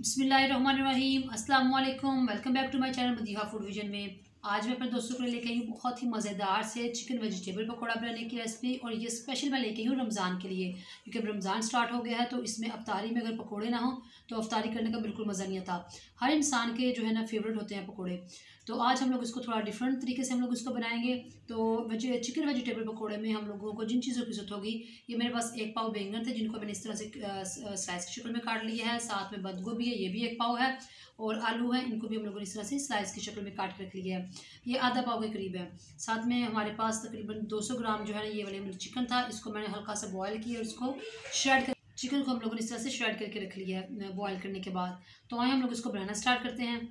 बिस्मिल्लाहिर्रहमानिर्रहीम अस्सलाम वालेकुम। Welcome back to my channel Madiha food vision में। आज मैं अपने दोस्तों के लिए लेके आई हूँ बहुत ही मज़ेदार से चिकन वेजिटेबल पकौड़ा बनाने की रेसिपी। और ये स्पेशल मैं लेके आई हूँ रमज़ान के लिए, क्योंकि अब रमज़ान स्टार्ट हो गया है तो इसमें अफ्तारी में अगर पकौड़े ना हो तो अफ्तारी करने का बिल्कुल मज़ा नहीं आता। हर इंसान के जो है ना फेवरेट होते हैं पकौड़े। तो आज हम लोग इसको थोड़ा डिफरेंट तरीके से हम लोग इसको बनाएंगे। तो चिकन वेजिटेबल पकौड़े में हम लोगों को जिन चीज़ों की ज़रूरत होगी, ये मेरे पास 1 पाव बैंगन थे जिनको मैंने इस तरह से स्लाइस की शक्ल में काट लिया है। साथ में बंद गोभी है, ये भी 1 पाव है। और आलू है, इनको भी हम लोगों ने इस तरह से स्लाइस की शक्ल में काट के रख लिया है। ये आधा पाव के करीब है। साथ में हमारे पास तकरीबन 200 ग्राम जो है ना ये वाले चिकन था। इसको मैंने हल्का सा बॉयल किया और इसको श्रेड कर चिकन को हम लोगों ने इस तरह से श्रेड करके रख लिया है बॉयल करने के बाद। तो आए हम लोग इसको बनाना स्टार्ट करते हैं।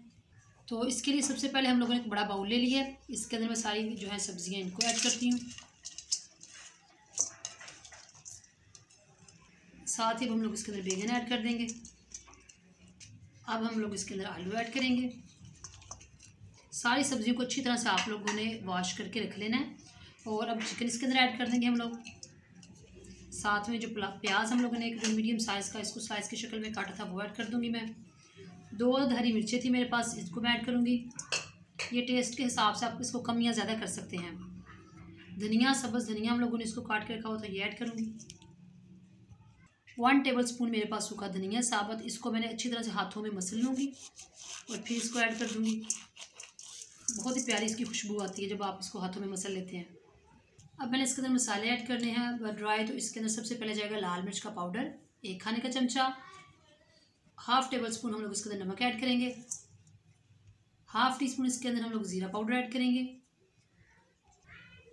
तो इसके लिए सबसे पहले हम लोगों ने एक बड़ा बाउल ले लिया है। इसके अंदर मैं सारी जो है सब्जियां इनको ऐड करती हूँ। साथ ही हम लोग इसके अंदर बैंगन ऐड कर देंगे। अब हम लोग इसके अंदर आलू ऐड करेंगे। सारी सब्जियों को अच्छी तरह से आप लोगों ने वॉश करके रख लेना है। और अब चिकन इसके अंदर ऐड कर देंगे हम लोग। साथ में जो प्याज हम लोगों ने एक मीडियम साइज़ का इसको स्लाइस की शक्ल में काटा था वो ऐड कर दूंगी मैं। 2 हरी मिर्चें थी मेरे पास, इसको मैं ऐड करूँगी। ये टेस्ट के हिसाब से आप इसको कम या ज़्यादा कर सकते हैं। धनिया, सब्ज़ धनिया हम लोगों ने इसको काट के रखा हुआ था, ये ऐड करूँगी। 1 टेबल स्पून मेरे पास सूखा धनिया साबुत, इसको मैंने अच्छी तरह से हाथों में मसल लूँगी और फिर इसको ऐड कर दूँगी। बहुत ही प्यारी इसकी खुशबू आती है जब आप इसको हाथों में मसल लेते हैं। अब मैंने इसके अंदर मसाले ऐड करने हैं ड्राई। तो इसके अंदर सबसे पहले जाएगा लाल मिर्च का पाउडर 1 खाने का चमचा। 1/2 टेबल स्पून हम लोग इसके अंदर नमक ऐड करेंगे। 1/2 टीस्पून इसके अंदर हम लोग ज़ीरा पाउडर ऐड करेंगे।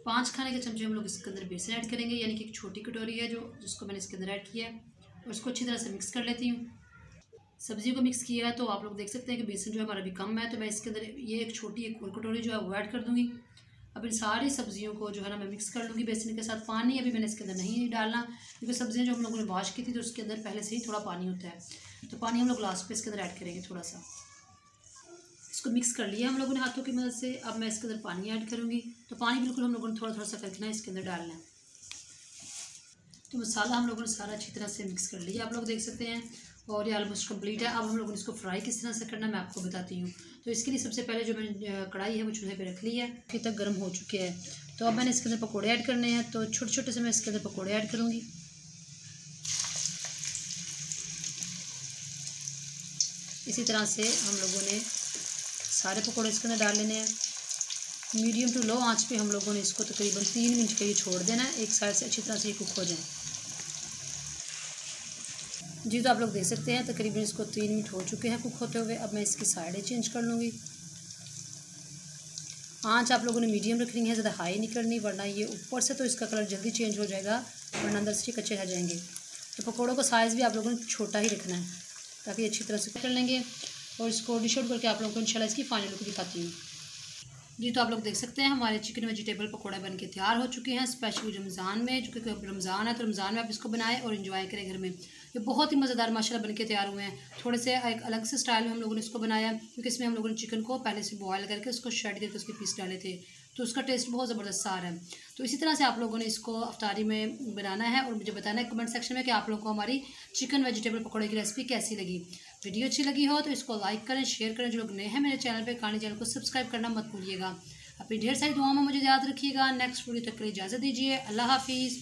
5 खाने के चमचे हम लोग इसके अंदर बेसन ऐड करेंगे, यानी कि एक छोटी कटोरी है जिसको मैंने इसके अंदर ऐड किया है। और इसको अच्छी तरह से मिक्स कर लेती हूँ। सब्ज़ी को मिक्स किया है तो आप लोग देख सकते हैं कि बेसन जो है हमारा भी कम है। तो मैं इसके अंदर ये एक और कटोरी जो है वो ऐड कर दूँगी। अब इन सारी सब्जियों को जो है ना मैं मिक्स कर लूँगी बेसन के साथ। पानी अभी मैंने इसके अंदर नहीं डालना, क्योंकि सब्जियाँ जो हम लोगों ने वॉश की थी तो उसके अंदर पहले से ही थोड़ा पानी होता है। तो पानी हम लोग लास्ट पे इसके अंदर ऐड करेंगे थोड़ा सा। इसको मिक्स कर लिया हम लोगों ने हाथों की मदद से। अब मैं इसके अंदर पानी ऐड करूँगी। तो पानी बिल्कुल हम लोगों ने थोड़ा थोड़ा सा करके ना इसके अंदर डालना है। तो मसाला हम लोगों ने सारा अच्छी तरह से मिक्स कर लिया, आप लोग देख सकते हैं। और ये ऑलमोस्ट कंप्लीट है। अब हम लोगों ने इसको फ्राई किस तरह से करना है मैं आपको बताती हूँ। तो इसके लिए सबसे पहले जो मैंने कढ़ाई है वो चूल्हे पे रख ली है, फिर तक गर्म हो चुके हैं। तो अब मैंने इसके अंदर पकौड़े ऐड करने हैं। तो छोटे छोटे से मैं इसके अंदर पकौड़े ऐड करूँगी। इसी तरह से हम लोगों ने सारे पकौड़े इसके अंदर डाल लेने हैं। मीडियम टू लो आंच पे हम लोगों ने इसको तकरीबन 3 मिनट के लिए छोड़ देना है, एक साइड से अच्छी तरह से कुक हो जाए। जी तो आप लोग देख सकते हैं तकरीबन इसको 3 मिनट हो चुके हैं कुक होते हुए। अब मैं इसकी साइडें चेंज कर लूँगी। आंच आप लोगों ने मीडियम रखनी है, ज़्यादा हाई नहीं करनी, वरना ये ऊपर से तो इसका कलर जल्दी चेंज हो जाएगा, वरना अंदर से कच्चे रह जाएंगे। तो पकौड़ों का साइज़ भी आप लोगों ने छोटा ही रखना है ताकि अच्छी तरह से कर लेंगे। और इसको डिश आउट करके आप लोगों को इंशाल्लाह इसकी फाइनल लुक दिखाती हूँ। जी तो आप लोग देख सकते हैं हमारे चिकन वेजिटेबल पकौड़े बन के तैयार हो चुके हैं, स्पेशली रमज़ान में। जो कि रमज़ान है तो रमज़ान में आप इसको बनाएं और इन्जॉय करें घर में। ये बहुत ही मज़ेदार माशाल्लाह बन के तैयार हुए हैं। थोड़े से एक अलग से स्टाइल में हम लोगों ने इसको बनाया, क्योंकि इसमें हम लोगों ने चिकन को पहले से बॉयल करके उसको श्रेड करके उसके पीस डाले थे। तो उसका टेस्ट बहुत ज़बरदस्त आ रहा है। तो इसी तरह से आप लोगों ने इसको अफ्तारी में बनाना है और मुझे बताना है कमेंट सेक्शन में कि आप लोगों को हमारी चिकन वेजिटेबल पकौड़े की रेसिपी कैसी लगी। वीडियो अच्छी लगी हो तो इसको लाइक करें, शेयर करें। जो लोग नए हैं मेरे चैनल पर, कहानी चैनल को सब्सक्राइब करना मत भूलिएगा। अपनी ढेर सारी दुआओं में मुझे याद रखिएगा। नेक्स्ट वीडियो तक के लिए इजाज़त दीजिए। अल्लाह हाफिज़।